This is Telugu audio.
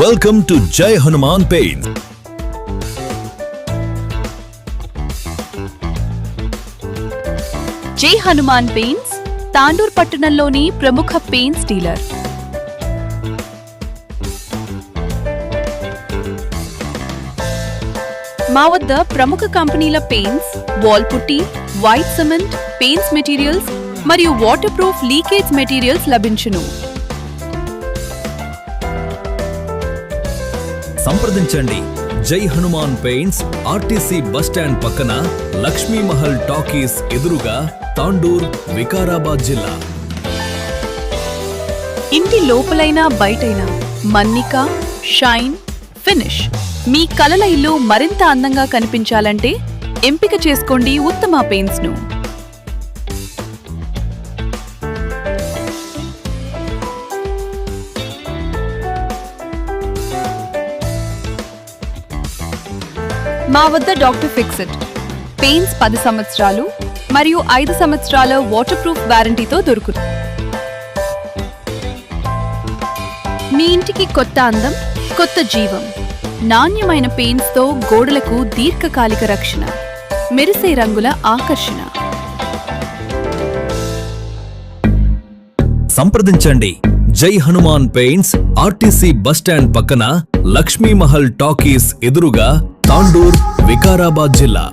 Welcome to Jai Hanuman Paints. జై హనుమాన్ పెయింట్స్ తాండూర్ పట్టణంలోని ప్రముఖ పెయింట్స్ డీలర్. మా వద్ద ప్రముఖ కంపెనీల పెయింట్స్, వాల్ పుట్టి, వైట్ సిమెంట్, పెయింట్స్ మెటీరియల్స్ మరియు వాటర్ ప్రూఫ్ లీకేజ్ మెటీరియల్స్ లభించును. సంప్రదించండి జై Hanuman paints, RTC bus stand పక్కన, లక్ష్మీ మహల్ టాకీస్ ఎదురుగా, తాండూర్, వికారాబాద్ జిల్లా. ఇంటి లోపలైనా బయటైనా మన్నిక, షైన్, ఫినిష్. మీ కలల ఇల్లు మరింత అందంగా కనిపించాలంటే ఎంపిక చేసుకోండి ఉత్తమ పెయింట్స్ ను. మా వద్ద డాక్టర్ ఫిక్స్డ్ పెయింట్స్ 10 సంవత్సరాలు మరియు 5 సంవత్సరాల వాటర్ ప్రూఫ్ వారంటీతో దొరుకుతుంది. మీ ఇంటికి కొత్త అందం, కొత్త జీవం. నాణ్యమైన పెయింట్స్ తో గోడలకు దీర్ఘకాలిక రక్షణ, మెరిసే రంగుల ఆకర్షణ. సంప్రదించండి జై Hanuman paints, RTC bus stand పక్కన, లక్ష్మీ మహల్ టాకీస్ ఎదురుగా, తాండూర్, వికారాబాద్ జిల్లా.